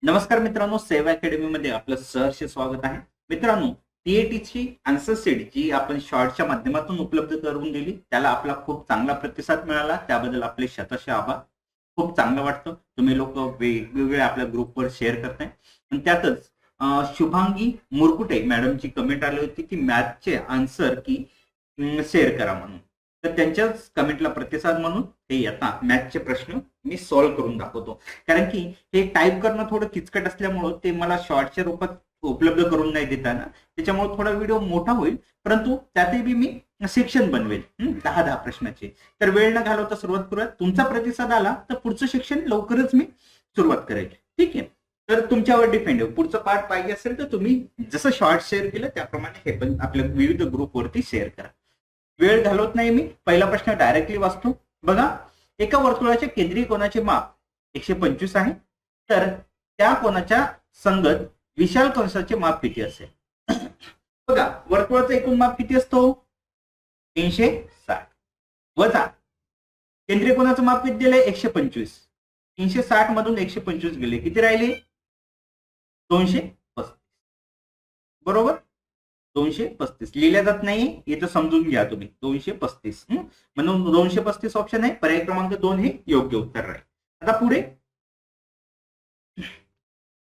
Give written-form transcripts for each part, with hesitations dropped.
नमस्कार मित्रांनो, सेवा अकॅडमी मध्ये आपलं सहर्ष स्वागत आहे. मित्रांनो, टीएटीची आन्सर शीट जी आपण शॉर्टच्या माध्यमातून उपलब्ध करून दिली, त्याला आपला खूप चांगला प्रतिसाद मिळाला. त्याबद्दल आपले शतशः आभार. खूप चांगलं वाटतं तुम्ही लोक वेगवेगळे आपल्या ग्रुपवर शेअर करताय. आणि त्यातच शुभांगी मुरकुटे मॅडमची कमेंट आली होती की मॅथचे आन्सर की शेअर करा म्हणून. तर त्यांच्याच कमेंटला प्रतिसाद म्हणून हे आता मॅथचे प्रश्न मी सॉल्व्ह करून दाखवतो. कारण की हे टाईप करणं थोडं किचकट असल्यामुळं ते मला शॉर्टच्या रूपात उपलब्ध करून नाही देताना, त्याच्यामुळे थोडा व्हिडिओ मोठा होईल. परंतु त्यातही मी सेक्शन बनवेल 10-10 प्रश्नाचे. तर वेळ न घालवता सुरुवात करूया. तुमचा प्रतिसाद आला तर पुढचं सेक्शन लवकरच मी सुरुवात करेल. ठीक आहे. तर तुमच्यावर डिपेंड आहे. पुढचं पार्ट पाहिजे असेल तर तुम्ही जसं शॉर्ट शेअर केलं त्याप्रमाणे हे पण आपल्या विविध ग्रुपवरती शेअर करा. वेळ घालवत नाही मी. पहिला प्रश्न डायरेक्टली वाचतो. बघा, एका वर्तुळाच्या केंद्रीय कोनाचे माप 125 आहे. तर त्या कोनाच्या संगत विशाल कंसाचे माप किती असेल? बघा, वर्तुळाचं एकूण माप किती असतो? 360 वजा केंद्रीय कोनाचं माप किती दिलंय? 125. 360 मधून 125 गेले, किती राहिले? 235. बरोबर, 235 लिहिल्या जात नाही, इथं समजून घ्या तुम्ही. 235 म्हणून 235 ऑप्शन आहे. पर्याय क्रमांक 2 हे योग्य उत्तर राहील. आता पुढे,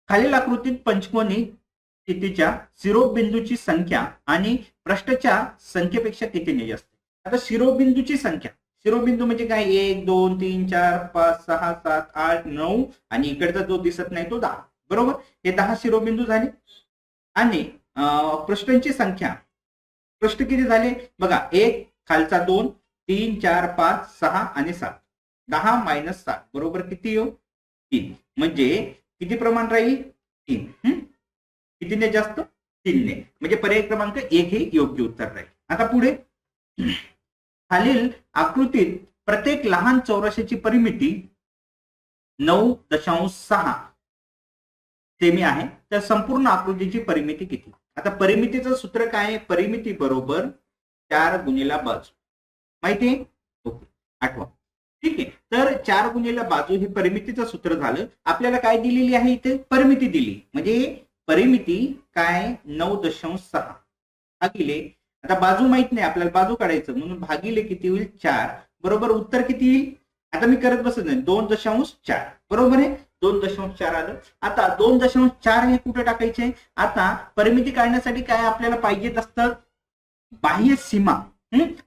खालील आकृतीत पंचकोनी स्थितीच्या शिरोबिंदूची संख्या आणि पृष्ठच्या संख्येपेक्षा कितीने जास्त? आता शिरोबिंदूची संख्या, शिरोबिंदू म्हणजे काय? 1 2 3 4 5 6 7 8 9 आणि इकडचा जो दिसत नाही तो 10. बरोबर, हे 10 शिरोबिंदू झाले. आणि पृष्ठांची संख्या, पृष्ठ किती झाले? बघा, 1 खालचा 2 3 4 5 6 आणि 7. 10 - 7 बरोबर किती येऊ? 3. म्हणजे किती प्रमाण राहील? 3. कितीने जास्त? 3 ने. म्हणजे पर्याय क्रमांक 1 हे योग्य उत्तर राहील. आता पुढे, खालील आकृतीत प्रत्येक लहान चौरसाची परिमिती 9.6 सेमी आहे. तर संपूर्ण आकृतीची परिमिती किती? आता परिमितीचं सूत्र काय आहे? परिमिती बरोबर 4 गुणिले बाजू. माहिती? ओके, आठवा. ठीक आहे. तर 4 गुणिले बाजू हे परिमितीचं सूत्र झालं. आपल्याला काय दिलेली आहे? इथे परिमिती दिली. म्हणजे परिमिती काय? 9.6 भागिले, आता बाजू माहित नाही आपल्याला, बाजू काढायचं म्हणून भागिले किती होईल? 4. बरोबर, उत्तर किती येईल? आता मी करत बसत नाही. 2.4 बरोबर आहे. 2.4 आलं. आता 2.4 हे कुठे टाकायचे? आता परिमिती काढण्यासाठी काय आपल्याला पाहिजेत असतं? बाह्य सीमा.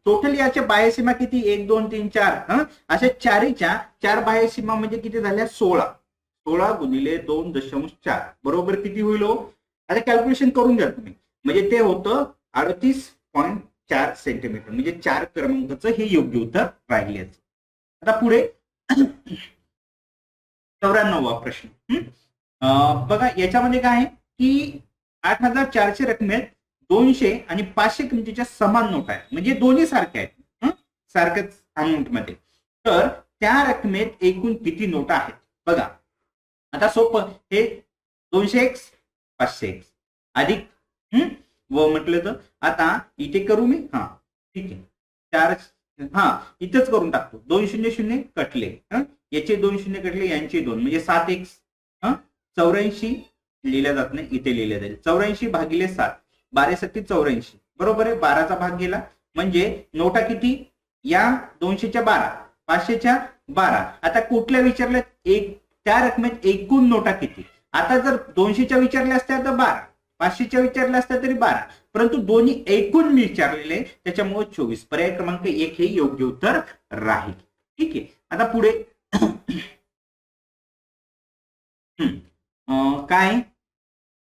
टोटल याच्या बाह्य सीमा किती? 1 2 3 4 अशा चारीच्या 4 बाह्य सीमा म्हणजे किती झाल्या? 16. 16 गुणिले 2.4 बरोबर किती होईल हो? आता कॅल्क्युलेशन करून घ्या तुम्ही. म्हणजे ते होतं 38.4 सेंटीमीटर. म्हणजे 4 क्रमांकाचं हे योग्य उत्तर राहिले. आता पुढे 94वा प्रश्न. बघा, याच्यामध्ये काय आहे की 8,400 रकमेत 200 आणि 500 किमतीच्या समान नोट आहेत. म्हणजे दोन्ही सारख्या आहेत, सारख्याच अमाऊंट मध्ये. तर त्या रकमेत एकूण किती नोटा आहेत? बघा, आता सोपं. हे 200x 500x अधिक व म्हटलं तर आता इथे करू मी. ठीक आहे. 4 इथेच करून टाकतो. 2 0 0 कटले, याचे 2 0 कटले, यांचे 2 म्हणजे 7x. 84 लिहिल्या जात नाही, इथे लिहिल्या जाईल. 84 भागिले 7, 12 7 84 बरोबर आहे. 12चा भाग गेला म्हणजे नोटा किती? या 200च्या 12, 500च्या 12. आता कुठल्या विचारल्या? एक त्या रकमेत एकूण नोटा किती? आता जर 200च्या विचारल्या असत्या तर 12, 500च्या विचारल्या असत्या तरी 12, परंतु दोन्ही एकूण विचारलेले, त्याच्यामुळे 24. पर्याय क्रमांक 1 हे योग्य उत्तर राहील. ठीक आहे. आता पुढे काय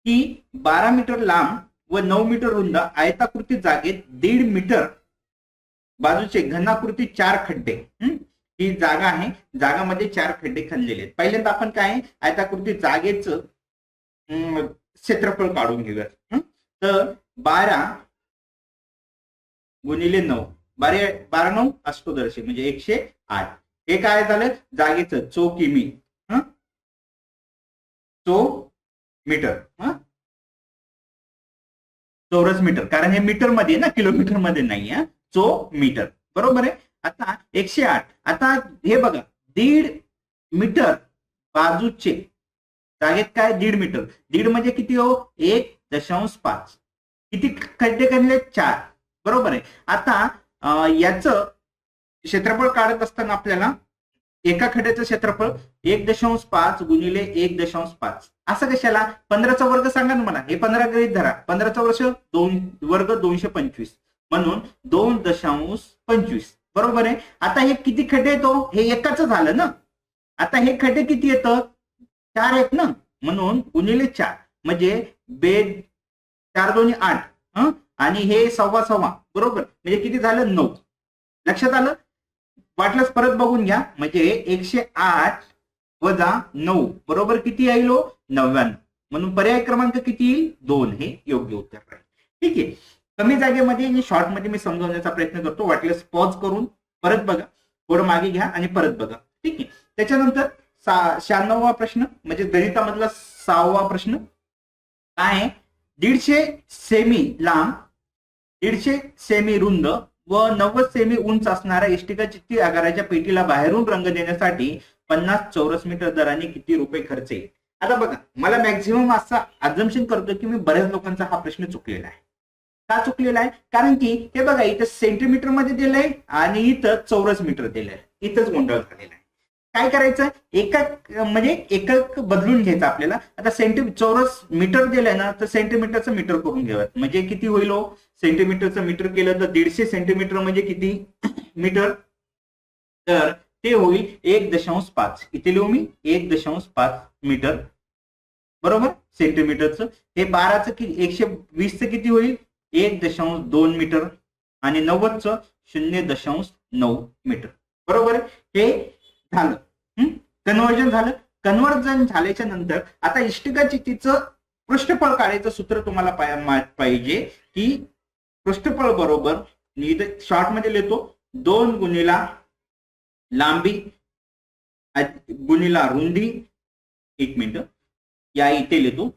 की 12 मीटर लांब व 9 मीटर रुंद आयताकृती जागेत 1.5 मीटर बाजूचे घनाकृती 4 खड्डे. ही जागा आहे. जागामध्ये 4 खड्डे खणलेले आहेत. पहिल्यांदा आपण काय आयताकृती जागेचं क्षेत्रफळ काढून घेऊयात. तर 12 गुणिले 9, 12 9 अष्टोदर्शी म्हणजे 108. हे काय झालं? जागेचं चौकिमी, मीटर, चौरस मीटर. कारण हे मीटर मध्ये ना, किलोमीटर मध्ये नाही. मीटर बरोबर आहे. आता 108. आता हे बघा, 1.5 मीटर बाजूचे जागेत काय 1.5 मीटर, 1.5 म्हणजे किती हो 1.5. किती खड्डे काढले 4, बरोबर आहे. आता याचं क्षेत्रफळ काढत असताना आपल्याला एका खड्ड्याचं क्षेत्रफळ 1.5 गुणिले 1.5 असं कशाला 15चा वर्ग सांगा ना मला, हे 15 गृहीत धरा, 15चा वर्ग 225 म्हणून 2.25 बरोबर आहे. आता हे किती खड्डे येतो, हे एकाच झालं ना. आता हे खड्डे किती येतं 4 आहेत ना, म्हणून गुणिले 4 म्हणजे 4 2 8 आणि हे 1.25 बरोबर, म्हणजे किती झालं 9. लक्षात आलं. वाटलंच परत बघून घ्या, म्हणजे 108 वजा 9 बरोबर किती येईल 99. म्हणून पर्याय क्रमांक किती येईल 2 हे योग्य उत्तर राहील. ठीक आहे. कमी जागेमध्ये आणि शॉर्ट मध्ये मी समजवण्याचा प्रयत्न करतो, वाटल्यास पॉज करून परत बघा, थोडं मागे घ्या आणि परत बघा. ठीक आहे. त्याच्यानंतर 96वा प्रश्न म्हणजे गणितामधला 6वा प्रश्न काय आहे, 150 सेमी लांब, 150 सेमी रुंद व 90 सेमी उंच असणाऱ्या इष्टिका चिठ्ठी आकाराच्या पेटीला बाहेरून रंग देण्यासाठी 50 चौरस मीटर दराने किती रुपये खर्च येईल. आता बघा, मला मॅक्झिमम असा अझम्पशन करतो की मी बऱ्याच लोकांचा हा प्रश्न चुकलेला आहे. का चुकलेला आहे, कारण की हे बघा इथं सेंटीमीटर मध्ये दिलंय आणि इथं चौरस मीटर दिलंय, इथंच गोंधळ झालेला आहे. काय करायचं, एकक बदलून घ्यायचं आपल्याला. आता चौरस मीटर दिलंय ना, तर सेंटीमीटरचं मीटर करून घ्यावं. म्हणजे किती होईल सेंटीमीटरचं मीटर केलं तर 150 सेंटीमीटर म्हणजे किती मीटर, तर ते होईल 1.5. इथे लिहू मी 1.5 मीटर बरोबर सेंटीमीटरचं. हे 12चं 120चं किती होईल 1.2 मीटर आणि 90चं 0.9 मीटर बरोबर. हे झालं, कन्वर्जन झालं. कन्वर्जन झाल्याच्या नंतर आता इष्टिका चिठ्ठीचं पृष्ठफळ काढायचं सूत्र तुम्हाला पाहिजे की पृष्ठफळ बरोबर मी इथे शॉर्ट मध्ये लिहितो 2 गुणिला लांबी गुणिला रुंदी. 1 मिनिट या इथे लिहितो,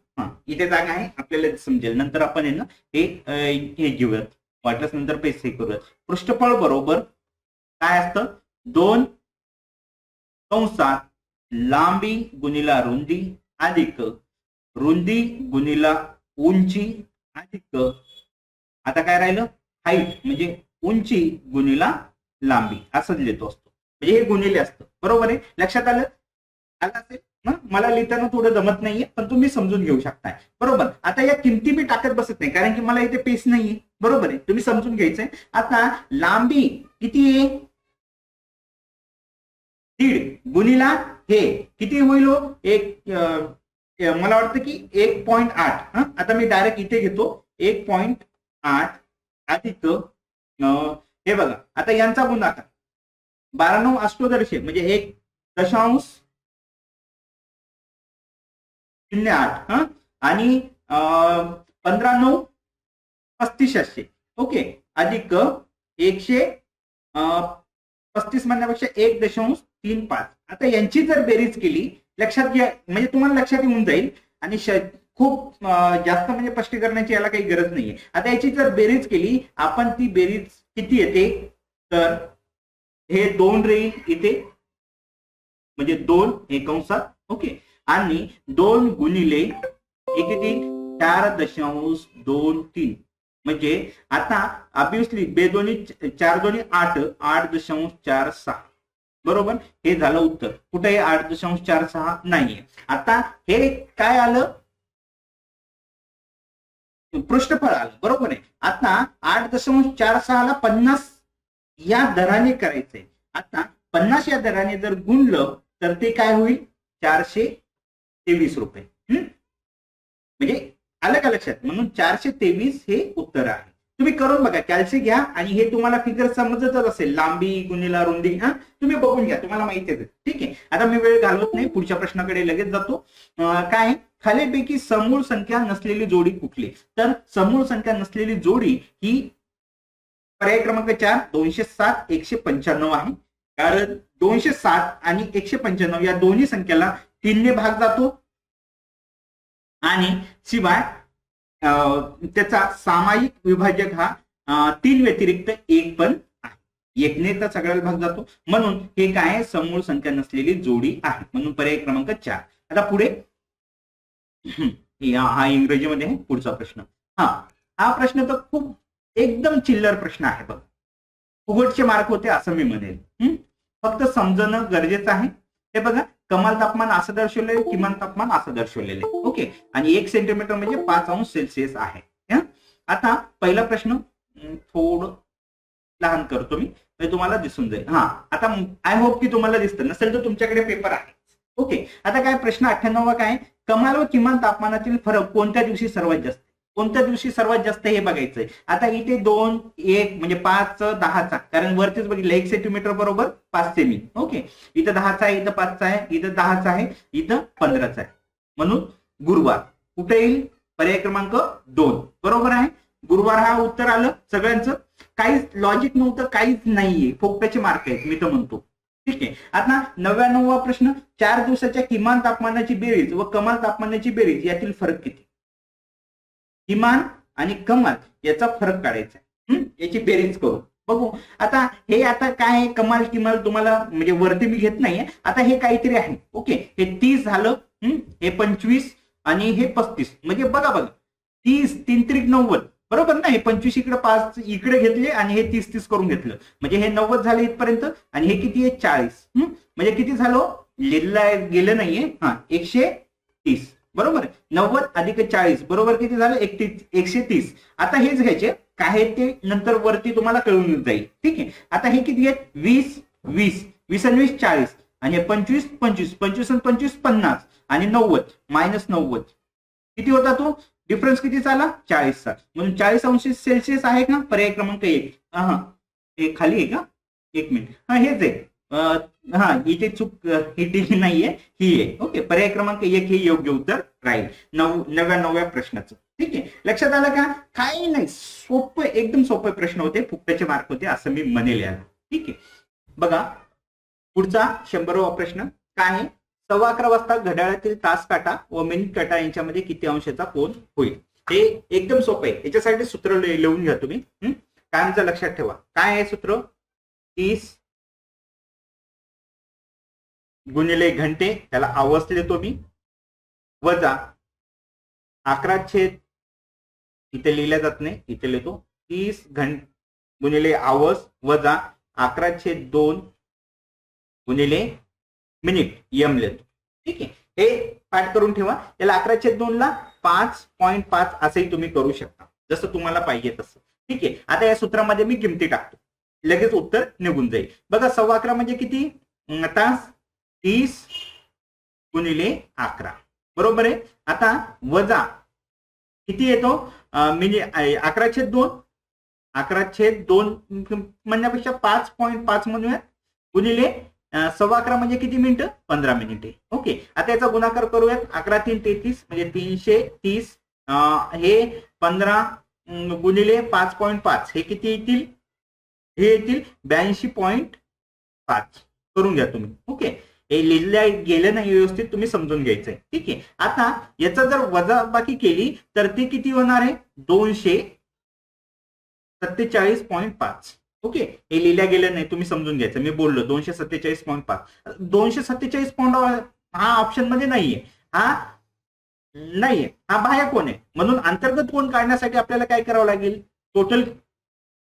इथे जागा आहे आपल्याला समजेल. नंतर आपण आहे ना हे घेऊयात, वाटल्यास नंतर पैसे करूयात. पृष्ठफळ बरोबर काय असतं 2 कंसात लांबी गुणिला रुंदी अधिक रुंदी गुणिला उंची अधिक आता काय राहिलं हाईट म्हणजे उंची गुणिला लांबी असं लिहितो असतो, म्हणजे हे गुणिले असतं बरोबर आहे. लक्षात आलं असेल ना. मला लिहिताना थोडं जमत नाहीये पण तुम्ही समजून घेऊ शकताय बरोबर. आता या किमती मी टाकत बसत नाही कारण की मला इथे पेस नाहीये बरोबर आहे, तुम्ही समजून घ्यायचंय. आता लांबी किती आहे 1.5 गुणिला हे किती होईल मला वाटतं की 1.8. आता मी डायरेक्ट इथे घेतो 1.8 अधिक हे बघा आता यांचा गुणाकार 12 अष्टोदरशे म्हणजे 1.08 आणि 15 3500 ओके अधिक 135 म्हणण्यापेक्षा 1.35. आता यांची जर बेरीज केली लक्षात घ्या म्हणजे तुम्हाला लक्षात येऊन जाईल आणि खूप जास्त म्हणजे स्पष्टीकरणाची याला काही गरज नाहीये. आता याची जर बेरीज केली आपण ती बेरीज किती येते तर हे 2 राहील इथे म्हणजे 2 हे कंसात ओके आणि 2 गुणिले हे किती 4.23 म्हणजे आता ऑब्विसली 4 दोन्ही 8 8.46 बरोबर. हे झालं उत्तर. कुठे 8.46 नाहीये. आता हे काय आलं पृष्ठफळ आलं बरोबर आहे. आता 8.46 ला 50 या दराने करायचंय. आता 50 या दराने जर गुणलं तर ते काय होईल 423 रुपये. म्हणजे आलं का लक्षात. म्हणून 423 हे उत्तर आहे. तुम्ही करून बघा कॅल्सी घ्या आणि हे तुम्हाला फिगर समजतच असेल लांबी गुणिला रुंदी तुम्ही बघून घ्या तुम्हाला माहिती आहे. ठीक आहे. आता मी वेळ घालवत नाही पुढच्या प्रश्नाकडे लगेच जातो. काय खालीलपैकी समूळ संख्या नसलेली जोडी कुठली. तर समूळ संख्या नसलेली जोडी ही पर्याय क्रमांक 4 207 195 आहे. कारण 207 आणि 195 या दोन्ही संख्याला 3 ने भाग जातो आणि शिवाय त्याचा सामायिक विभाजक हा 3 व्यतिरिक्त 1 पण आहे. 1 ने तर सगळ्याला भाग जातो म्हणून हे काय समूळ संख्या नसलेली जोडी आहे म्हणून पर्याय क्रमांक 4. आता पुढे हा इंग्रजीमध्ये आहे पुढचा प्रश्न. हा प्रश्न तर खूप एकदम चिल्लर प्रश्न आहे बघ. फुकटचे मार्क होते असं मी म्हणेल. फक्त समजणं गरजेचं आहे. हे बघा, कमाल तापमान असं दर्शवलंय, किमान तापमान असं दर्शवलेलं आहे. ओके, आणि 1 सेंटीमीटर म्हणजे 5 अंश सेल्सिअस आहे. आता पहिला प्रश्न थोडं लहान करतो मी, म्हणजे तुम्हाला दिसून जाईल. आता आय होप की तुम्हाला दिसतं, नसेल तर तुमच्याकडे पेपर आहे. ओके, आता काय प्रश्न 98 काय, कमाल व किमान तापमानातील फरक कोणत्या दिवशी सर्वात जास्त, कोणत्या दिवशी सर्वात जास्त हे बघायचंय. आता इथे 2, 1 म्हणजे 5, 10चा, कारण वरतीच बघितलं 1 सेंटीमीटर बरोबर 5 सेमी. ओके, इथं 10चा आहे, इथं 5चा आहे, इथं 10चा आहे, इथं 15चा आहे. म्हणून गुरुवार कुठे येईल, पर्याय क्रमांक 2 बरोबर आहे. गुरुवार हा उत्तर आलं सगळ्यांचं. काहीच लॉजिक नव्हतं, काहीच नाहीये, फोकटाचे मार्क आहेत मी तर म्हणतो. ठीक आहे. आता 99वा प्रश्न, 4 दिवसाच्या किमान तापमानाची बेरीज व कमाल तापमानाची बेरीज यातील फरक किती. किमान आणि कमाल याचा फरक काढायचा आहे. याची बेरीज करू बघू. आता हे आता काय आहे, कमाल किमाल तुम्हाला म्हणजे वरती मी घेत नाहीये. आता हे काहीतरी आहे. ओके, हे 30 झालं, हे 25 आणि हे 35, म्हणजे बघा 30 3 त्रिक 90 बरोबर ना. हे 25 इकडे 5 इकडे घेतले आणि हे 30 करून घेतलं, म्हणजे हे 90 झाले इथपर्यंत. आणि हे किती आहे, 40. म्हणजे किती झालं, लिहिलं गेलं नाहीये. 130 बरोबर. 90 अधिक 40 बरोबर किती झालं, 130. आता हेच घ्यायचे काय ते नंतर वरती तुम्हाला कळून जाईल. ठीक आहे. आता हे किती आहेत, 20 20 20 आणि 20 40 आणि 25 25 25 आणि 25 50 आणि 90 -90 किती होता तो डिफरन्स, किती झाला 40चा. म्हणून 40 अंश सेल्सिअस आहे का, पर्याय क्रमांक 1. हे खाली आहे का, 1 मिनिट. हेच आहे. इथे चूक ही नाहीये, ही आहे. ओके, पर्याय क्रमांक 1 हे योग्य उत्तर राहील 99व्या प्रश्नाचं. ठीक आहे, लक्षात आलं का. काही नाही, सोपं, एकदम सोपे प्रश्न होते, फुकटाचे मार्क होते असं मी म्हणेल याला. ठीक आहे, बघा पुढचा 100वा प्रश्न काय आहे, 11:15 वाजता घड्याळातील तास काटा व मिनिट काटा यांच्यामध्ये किती अंशाचा कोन होईल. हे एकदम सोपं आहे. याच्यासाठी सूत्र लिहून घ्या तुम्ही. कायमचं लक्षात ठेवा. काय आहे सूत्र, 30 गुणिले घंटे, त्याला आवर्स लिहितो मी, वजा 11 इथे लिहिल्या जात नाही, इथे लिहितो 30 गुणिले आवर्स वजा 11/2 गुणिले मिनिट यम लिहितो. ठीक आहे, हे पाठ करून ठेवा. याला 11/2 ला 5.5 असंही तुम्ही करू शकता, जसं तुम्हाला पाहिजे तसं. ठीक आहे. आता या सूत्रामध्ये मी किमती टाकतो, लगेच उत्तर निघून जाईल. बघा 11:15 म्हणजे किती तास, 30 गुणिले 11 बरोबर आहे. आता वजा किती येतो, मिनिट 11/2 म्हणण्यापेक्षा 5.5 म्हणूयात, गुणिले 11:15 म्हणजे किती मिनिटं, 15 मिनिटे. ओके, आता याचा गुणाकार करूयात. 11 3 33 म्हणजे 330. हे 15 गुणिले 5.5 हे किती येतील, हे येतील 82.5 करून घ्या तुम्ही. ओके, हे लिहिलं गेलं नाही व्यवस्थित, तुम्ही समजून घ्यायचंय. ठीक आहे. आता याचा जर वजाबाकी केली तर ती किती होणार आहे, 247.5. ओके, हे लिहिल्या गेलं नाही, तुम्ही समजून घ्यायचं. मी बोललो 247.5. 247 हा ऑप्शन मध्ये नाहीये, हा बाह्य कोण आहे. म्हणून अंतर्गत कोण काढण्यासाठी आपल्याला काय करावं लागेल, टोटल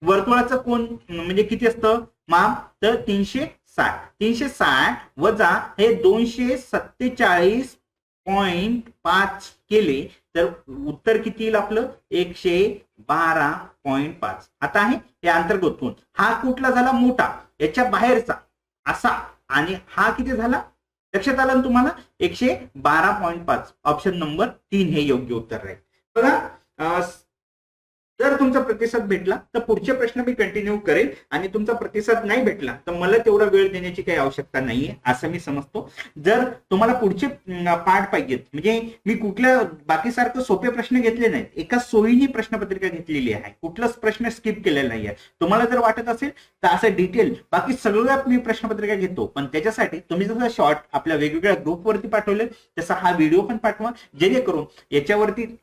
वर्तुळाचं कोण म्हणजे किती असतं माप, तर 360 वजा हे 247.5 केले तर उत्तर किती येईल आपलं, 112.5. आता आहे हे अंतर्गत कोण, हा कुठला झाला मोठा, याच्या बाहेरचा असा, आणि हा किती झाला, लक्षात आलं तुम्हाला, 112.5. ऑप्शन नंबर 3 हे योग्य उत्तर राहील. बघा, जर तुमचा प्रतिसाद भेटला तर पुढचे प्रश्न मी कंटिन्यू करेल, आणि तुमचा प्रतिसाद नाही भेटला तर मला तेवढा वेळ देण्याची काही आवश्यकता नाहीये असं मी समजतो. जर तुम्हाला पुढचे पाठ पाहिजेत, म्हणजे मी कुठल्या बाकी सारखं सोपे प्रश्न घेतले नाहीत, एका सोयीने प्रश्नपत्रिका घेतलेली आहे, कुठलाच प्रश्न स्किप केलेला नाहीये. तुम्हाला जर वाटत असेल तर असं डिटेल बाकी सगळं मी प्रश्नपत्रिका घेतो, पण त्याच्यासाठी तुम्ही जसं शॉर्ट आपल्या वेगवेगळ्या ग्रुपवरती पाठवले तसा हा व्हिडिओ पण पाठवा, जेणेकरून याच्यावरती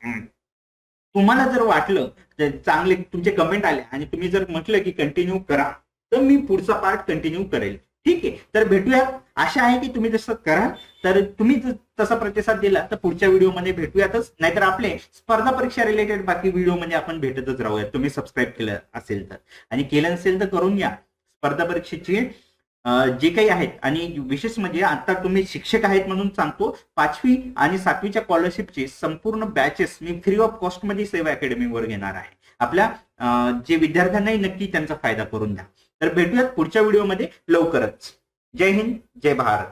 तुम्हाला जर वाटलं तर चांगले तुमचे कमेंट आले आणि तुम्ही जर म्हटलं की कंटिन्यू करा, तर मी पुढचा पार्ट कंटिन्यू करेल. ठीक आहे, तर भेटूया. आशा आहे की तुम्ही जसं कराल, तर तुम्ही तसा प्रतिसाद दिला तर पुढच्या व्हिडिओमध्ये भेटूयातच, नाहीतर आपले स्पर्धा परीक्षा रिलेटेड बाकी व्हिडिओमध्ये आपण भेटतच राहूयात. तुम्ही सबस्क्राईब केलं असेल तर, आणि केलं नसेल तर करून घ्या. स्पर्धा परीक्षेची जे काही आहेत, आणि विशेष म्हणजे आता तुम्ही शिक्षक आहेत म्हणून सांगतो, 5वी आणि 7वीच्या स्कॉलरशिपचे संपूर्ण batches me free of cost मध्ये सेवा अकॅडमीवर घेणार आहे. आपल्या जे विद्यार्थ्यांनाही नक्की त्यांचा फायदा करून द्या. तर भेटूयात पुढच्या व्हिडिओमध्ये लवकरच. जय हिंद, जय भारत.